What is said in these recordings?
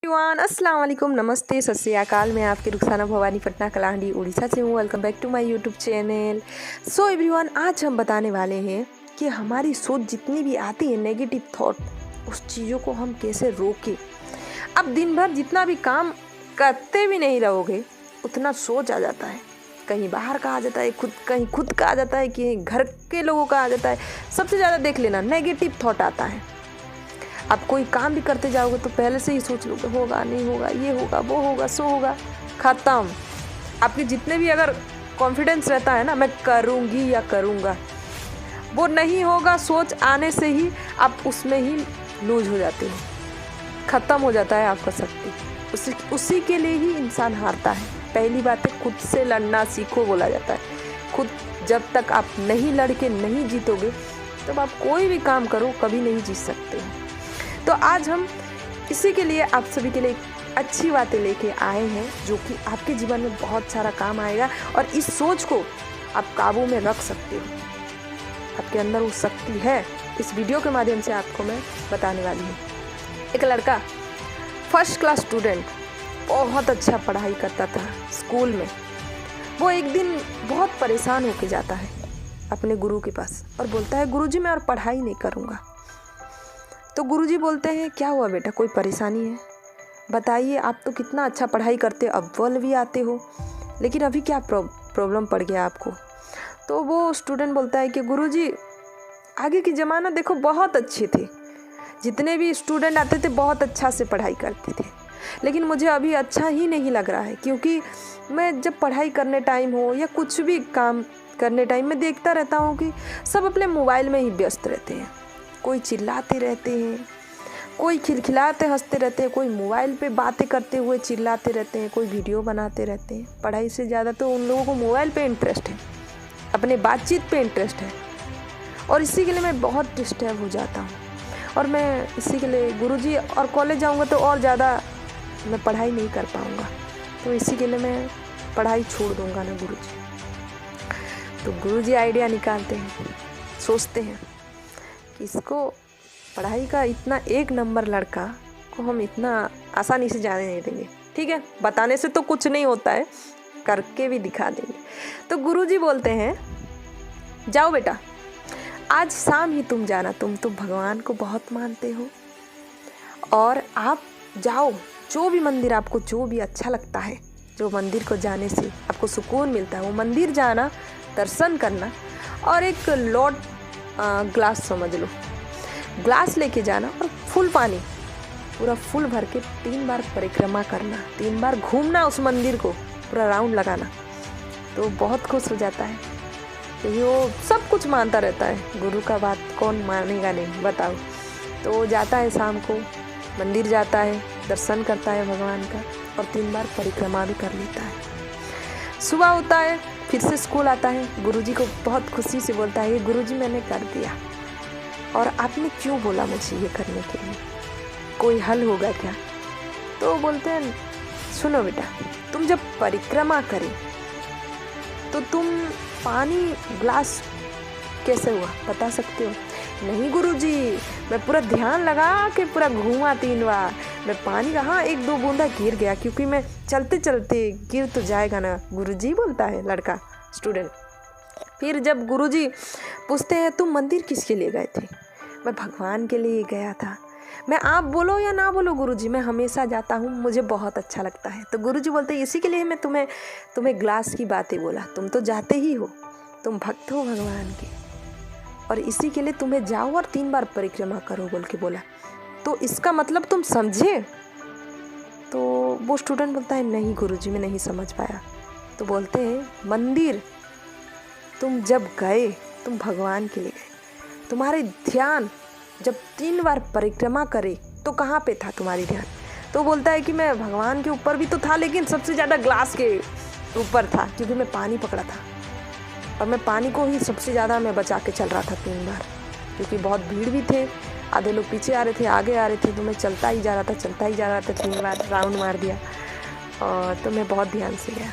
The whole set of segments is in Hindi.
एवरीवन, अस्सलाम वालेकुम, नमस्ते, सत श्री अकाल। मैं आपकी रुखसाना भवानी पटना कलाहंडी उड़ीसा से हूँ। Welcome back to my YouTube channel. So everyone, आज हम बताने वाले हैं कि हमारी सोच जितनी भी आती है नेगेटिव थॉट, उस चीज़ों को हम कैसे रोकें। अब दिन भर जितना भी काम करते भी नहीं रहोगे उतना सोच आ जाता है, कहीं बाहर का आ जाता है, कहीं खुद का आ जाता है, कहीं घर के लोगों का आ जाता है। सबसे ज़्यादा देख लेना नेगेटिव थॉट आता है। आप कोई काम भी करते जाओगे तो पहले से ही सोच लो कि होगा नहीं होगा, ये होगा वो होगा सो होगा, ख़त्म। आपके जितने भी अगर कॉन्फिडेंस रहता है ना, मैं करूँगी या करूँगा, वो नहीं होगा। सोच आने से ही आप उसमें ही लूज हो जाते हो, ख़त्म हो जाता है आपका शक्ति। उसी के लिए ही इंसान हारता है। पहली बात है, खुद से लड़ना सीखो बोला जाता है। खुद जब तक आप नहीं लड़ के नहीं जीतोगे तब आप कोई भी काम करो कभी नहीं जीत सकते हो। तो आज हम इसी के लिए आप सभी के लिए अच्छी बातें लेके आए हैं जो कि आपके जीवन में बहुत सारा काम आएगा और इस सोच को आप काबू में रख सकते हो। आपके अंदर वो शक्ति है। इस वीडियो के माध्यम से आपको मैं बताने वाली हूँ। एक लड़का फर्स्ट क्लास स्टूडेंट, बहुत अच्छा पढ़ाई करता था स्कूल में। वो एक दिन बहुत परेशान होके जाता है अपने गुरु के पास और बोलता है, गुरुजी मैं और पढ़ाई नहीं करूँगा। तो गुरुजी बोलते हैं, क्या हुआ बेटा, कोई परेशानी है? बताइए, आप तो कितना अच्छा पढ़ाई करते, अव्वल भी आते हो, लेकिन अभी क्या प्रॉब्लम पड़ गया आपको? तो वो स्टूडेंट बोलता है कि गुरुजी आगे की ज़माना देखो बहुत अच्छे थे, जितने भी स्टूडेंट आते थे बहुत अच्छा से पढ़ाई करते थे, लेकिन मुझे अभी अच्छा ही नहीं लग रहा है, क्योंकि मैं जब पढ़ाई करने टाइम हो या कुछ भी काम करने टाइम में देखता रहता हूँ कि सब अपने मोबाइल में ही व्यस्त रहते हैं। कोई चिल्लाते रहते हैं, कोई खिलखिलाते हंसते रहते हैं, कोई मोबाइल पे बातें करते हुए चिल्लाते रहते हैं, कोई वीडियो बनाते रहते हैं। पढ़ाई से ज़्यादा तो उन लोगों को मोबाइल पे इंटरेस्ट है, अपने बातचीत पे इंटरेस्ट है। और इसी के लिए मैं बहुत डिस्टर्ब हो जाता हूँ और मैं इसी के लिए गुरुजी और कॉलेज जाऊँगा तो और ज़्यादा मैं पढ़ाई नहीं कर पाऊँगा, तो इसी के लिए मैं पढ़ाई छोड़ दूँगा ना गुरुजी। तो गुरुजी आइडिया निकालते हैं, सोचते हैं कि इसको पढ़ाई का इतना एक नंबर लड़का को हम इतना आसानी से जाने नहीं देंगे। ठीक है, बताने से तो कुछ नहीं होता है, करके भी दिखा देंगे। तो गुरुजी बोलते हैं, जाओ बेटा आज शाम ही तुम जाना, तुम तो भगवान को बहुत मानते हो, और आप जाओ जो भी मंदिर आपको जो भी अच्छा लगता है, जो मंदिर को जाने से आपको सुकून मिलता है, वो मंदिर जाना, दर्शन करना, और एक लॉट ग्लास समझ लो, ग्लास लेके जाना और फुल पानी पूरा फुल भर के 3 बार परिक्रमा करना, 3 बार घूमना उस मंदिर को, पूरा राउंड लगाना। तो बहुत खुश हो जाता है, क्योंकि वो सब कुछ मानता रहता है, गुरु का बात कौन मानेगा नहीं, बताओ। तो वो जाता है शाम को मंदिर, जाता है दर्शन करता है भगवान का और 3 बार परिक्रमा भी कर लेता है। सुबह होता है, फिर से स्कूल आता है, गुरुजी को बहुत खुशी से बोलता है, ये गुरुजी मैंने कर दिया, और आपने क्यों बोला मुझे ये करने के लिए, कोई हल होगा क्या? तो बोलते हैं, सुनो बेटा, तुम जब परिक्रमा करें तो तुम पानी ग्लास कैसे हुआ बता सकते हो? नहीं गुरुजी, मैं पूरा ध्यान लगा के पूरा घूमा 3 बार, मैं पानी का, हाँ 1-2 बूंदा गिर गया, क्योंकि मैं चलते चलते गिर तो जाएगा ना गुरुजी, बोलता है लड़का स्टूडेंट। फिर जब गुरुजी पूछते हैं, तुम मंदिर किसके लिए गए थे? मैं भगवान के लिए गया था। मैं आप बोलो या ना बोलो गुरुजी, मैं हमेशा जाता हूँ, मुझे बहुत अच्छा लगता है। तो गुरुजी बोलते हैं, इसी के लिए मैं तुम्हें ग्लास की बातें बोला, तुम तो जाते ही हो, तुम भक्त हो भगवान के, और इसी के लिए तुम्हें जाओ और 3 बार परिक्रमा करो बोल के बोला। तो इसका मतलब तुम समझे? तो वो स्टूडेंट बोलता है, नहीं गुरुजी मैं नहीं समझ पाया। तो बोलते हैं, मंदिर तुम जब गए, तुम भगवान के लिए गए, तुम्हारे ध्यान जब 3 बार परिक्रमा करे तो कहाँ पे था तुम्हारी ध्यान? तो बोलता है कि मैं भगवान के ऊपर भी तो था, लेकिन सबसे ज़्यादा ग्लास के ऊपर था, क्योंकि मैं पानी पकड़ा था और मैं पानी को ही सबसे ज़्यादा मैं बचा के चल रहा था 3 बार, क्योंकि बहुत भीड़ भी थे, आधे लोग पीछे आ रहे थे, आगे आ रहे थे, तो मैं चलता ही जा रहा था 3 बार राउंड मार दिया, और तो मैं बहुत ध्यान से गया।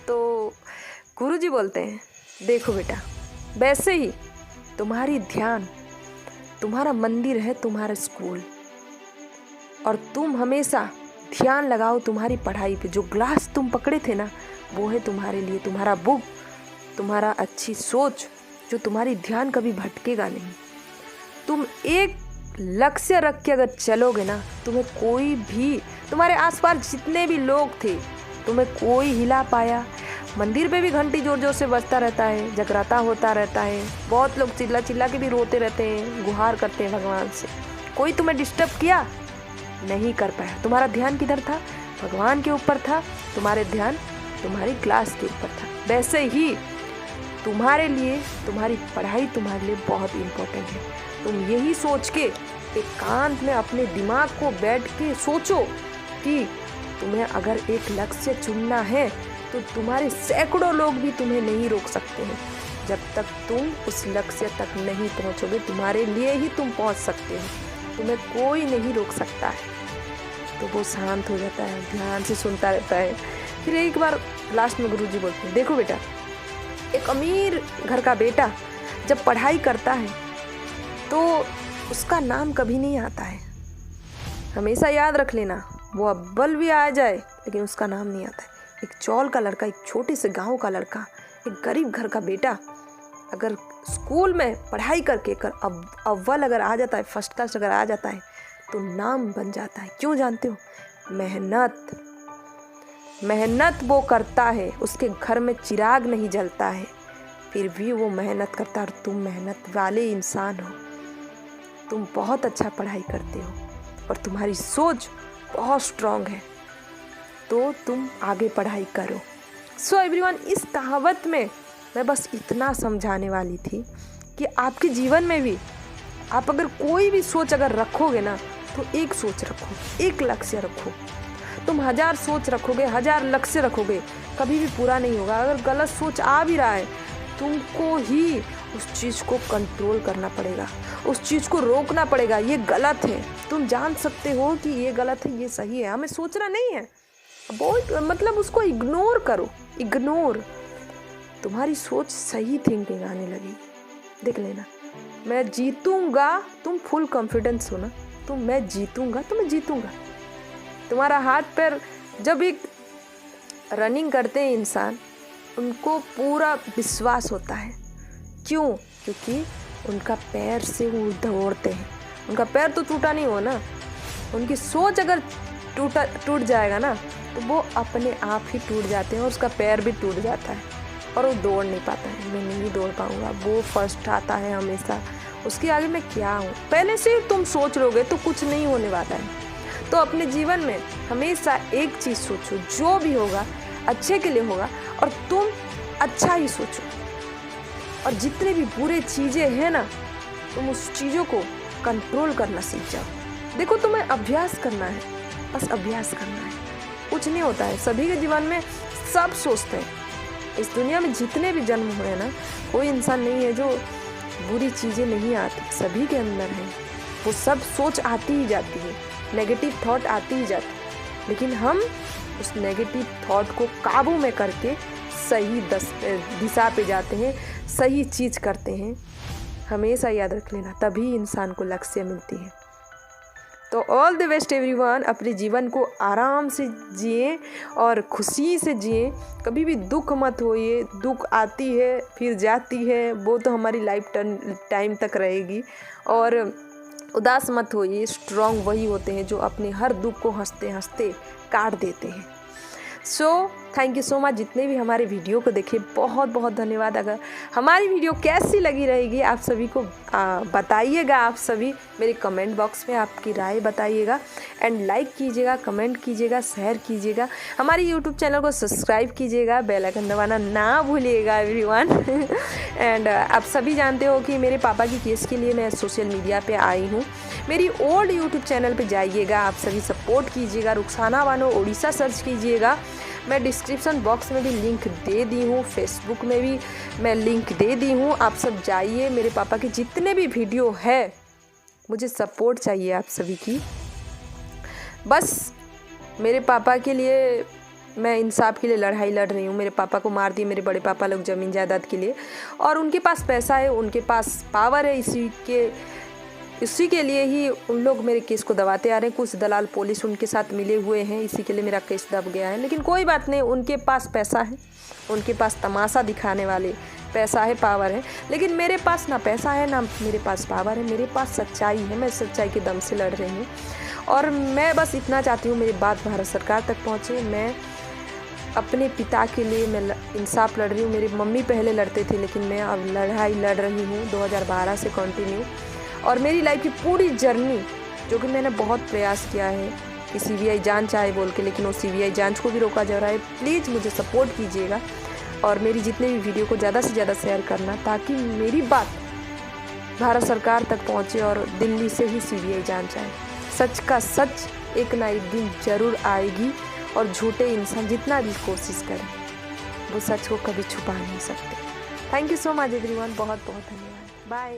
तो गुरुजी बोलते हैं, देखो बेटा, वैसे ही तुम्हारी ध्यान, तुम्हारा मंदिर है तुम्हारा स्कूल, और तुम हमेशा ध्यान लगाओ तुम्हारी पढ़ाई पे। जो ग्लास तुम पकड़े थे ना, वो है तुम्हारे लिए तुम्हारा बुक, तुम्हारा अच्छी सोच, जो तुम्हारी ध्यान कभी भटकेगा नहीं। तुम एक लक्ष्य रख के अगर चलोगे ना, तुम्हें कोई भी, तुम्हारे आसपास जितने भी लोग थे, तुम्हें कोई हिला पाया। मंदिर पे भी घंटी जोर जोर से बजता रहता है, जगराता होता रहता है, बहुत लोग चिल्ला चिल्ला के भी रोते रहते हैं, गुहार करते हैं भगवान से। कोई तुम्हें डिस्टर्ब किया नहीं कर पाया। तुम्हारा ध्यान किधर था? भगवान के ऊपर था। तुम्हारे ध्यान तुम्हारी क्लास के ऊपर था। वैसे ही तुम्हारे लिए तुम्हारी पढ़ाई तुम्हारे लिए बहुत इम्पोर्टेंट है। तुम यही सोच के एकांत में अपने दिमाग को बैठ के सोचो कि तुम्हें अगर एक लक्ष्य चुनना है तो तुम्हारे सैकड़ों लोग भी तुम्हें नहीं रोक सकते हैं। जब तक तुम उस लक्ष्य तक नहीं पहुंचोगे, तुम्हारे लिए ही तुम पहुंच सकते हो, तुम्हें कोई नहीं रोक सकता है। तो वो शांत हो जाता है, ध्यान से सुनता रहता है। फिर एक बार लास्ट में गुरुजी बोलते हैं, देखो बेटा, एक अमीर घर का बेटा जब पढ़ाई करता है तो उसका नाम कभी नहीं आता है। हमेशा याद रख लेना, वो अव्वल भी आ जाए लेकिन उसका नाम नहीं आता है। एक चौल का लड़का, एक छोटे से गांव का लड़का, एक गरीब घर का बेटा अगर स्कूल में पढ़ाई करके अव्वल अगर आ जाता है, फर्स्ट क्लास अगर आ जाता है, तो नाम बन जाता है। क्यों जानते हो? मेहनत वो करता है, उसके घर में चिराग नहीं जलता है, फिर भी वो मेहनत करता है। और तुम मेहनत वाले इंसान हो, तुम बहुत अच्छा पढ़ाई करते हो और तुम्हारी सोच बहुत स्ट्रांग है, तो तुम आगे पढ़ाई करो। सो एवरीवन, इस कहावत में मैं बस इतना समझाने वाली थी कि आपके जीवन में भी आप अगर कोई भी सोच अगर रखोगे ना, तो एक सोच रखो, एक लक्ष्य रखो। तुम 1000 सोच रखोगे, 1000 लक्ष्य रखोगे, कभी भी पूरा नहीं होगा। अगर गलत सोच आ भी रहा है, तुमको ही उस चीज़ को कंट्रोल करना पड़ेगा, उस चीज़ को रोकना पड़ेगा। ये गलत है, तुम जान सकते हो कि ये गलत है, ये सही है, हमें सोचना नहीं है। बहुत मतलब उसको इग्नोर करो, इग्नोर। तुम्हारी सोच सही थिंकिंग आने लगेगी। देख लेना, मैं जीतूंगा, तुम फुल कॉन्फिडेंस हो ना, तो मैं जीतूंगा, तो मैं जीतूंगा। तुम्हारा हाथ पैर, जब एक रनिंग करते हैं इंसान, उनको पूरा विश्वास होता है। क्यों? क्योंकि उनका पैर से वो दौड़ते हैं, उनका पैर तो टूटा नहीं हो ना। उनकी सोच अगर टूट जाएगा ना, तो वो अपने आप ही टूट जाते हैं और उसका पैर भी टूट जाता है और वो दौड़ नहीं पाता है। मैं नहीं दौड़ पाऊँगा, वो फर्स्ट आता है हमेशा, उसके आगे मैं क्या हूँ। पहले से तुम सोच लोगे तो कुछ नहीं होने वाला है। तो अपने जीवन में हमेशा एक चीज़ सोचो, जो भी होगा अच्छे के लिए होगा, और तुम अच्छा ही सोचो। और जितने भी बुरे चीज़ें हैं ना, तुम उस चीज़ों को कंट्रोल करना सीख जाओ। देखो, तुम्हें अभ्यास करना है, बस अभ्यास करना है, कुछ नहीं होता है। सभी के जीवन में सब सोचते हैं। इस दुनिया में जितने भी जन्म हुए ना, कोई इंसान नहीं है जो बुरी चीज़ें नहीं आती, सभी के अंदर है। वो सब सोच आती ही जाती है, नेगेटिव थॉट आती ही जाती है, लेकिन हम उस नेगेटिव थॉट को काबू में करके सही दिशा पे जाते हैं, सही चीज़ करते हैं। हमेशा याद रख लेना, तभी इंसान को लक्ष्य मिलती है। तो ऑल द बेस्ट एवरीवन। अपने जीवन को आराम से जिए और खुशी से जिए। कभी भी दुख मत होइए। दुख आती है फिर जाती है, वो तो हमारी लाइफ टाइम तक रहेगी। और उदास मत होइए। स्ट्रॉन्ग वही होते हैं जो अपने हर दुख को हंसते हंसते काट देते हैं। So thank you so much. जितने भी हमारे वीडियो को देखे, बहुत बहुत धन्यवाद। अगर हमारी वीडियो कैसी लगी रहेगी, आप सभी को बताइएगा। आप सभी मेरे कमेंट बॉक्स में आपकी राय बताइएगा। एंड लाइक कीजिएगा, कमेंट कीजिएगा, शेयर कीजिएगा। हमारे यूट्यूब चैनल को सब्सक्राइब कीजिएगा, बेल आइकन दबाना ना भूलिएगा एवरीवन। एंड आप सभी जानते हो कि मेरे पापा की केस के लिए मैं सोशल मीडिया पे आई हूँ। मेरी ओल्ड यूट्यूब चैनल पे जाइएगा, आप सभी सपोर्ट कीजिएगा। रुखसाना बानो उड़ीसा सर्च कीजिएगा। मैं डिस्क्रिप्शन बॉक्स में भी लिंक दे दी हूँ, फेसबुक में भी मैं लिंक दे दी हूँ। आप सब जाइए, मेरे पापा के जितने भी वीडियो है, मुझे सपोर्ट चाहिए आप सभी की। बस मेरे पापा के लिए मैं इंसाफ के लिए लड़ाई लड़ रही हूँ। मेरे पापा को मार दिए मेरे बड़े पापा लोग ज़मीन जायदाद के लिए, और उनके पास पैसा है, उनके पास पावर है, इसी के इसी के लिए ही उन लोग मेरे केस को दबाते आ रहे हैं। कुछ दलाल पुलिस उनके साथ मिले हुए हैं, इसी के लिए मेरा केस दब गया है। लेकिन कोई बात नहीं, उनके पास पैसा है, उनके पास तमाशा दिखाने वाले पैसा है, पावर है। लेकिन मेरे पास ना पैसा है ना मेरे पास पावर है, मेरे पास सच्चाई है। मैं सच्चाई के दम से लड़ रही हूँ और मैं बस इतना चाहती हूँ मेरी बात भारत सरकार तक पहुँचे। मैं अपने पिता के लिए मैं इंसाफ लड़ रही हूँ। मेरी मम्मी पहले लड़ते थे, लेकिन मैं अब लड़ाई लड़ रही हूँ 2012 से कंटिन्यू। और मेरी लाइफ की पूरी जर्नी, जो कि मैंने बहुत प्रयास किया है कि CBI जांच आए बोल के, लेकिन वो CBI जांच को भी रोका जा रहा है। प्लीज़ मुझे सपोर्ट कीजिएगा और मेरी जितने भी वीडियो को ज़्यादा से ज़्यादा शेयर करना, ताकि मेरी बात भारत सरकार तक पहुँचे और दिल्ली से ही CBI जांच आए। सच का सच एक ना एक दिन ज़रूर आएगी और झूठे इंसान जितना भी कोशिश करें वो सच को कभी छुपा नहीं सकते। Thank you so much everyone, बहुत बहुत धन्यवाद। बाय।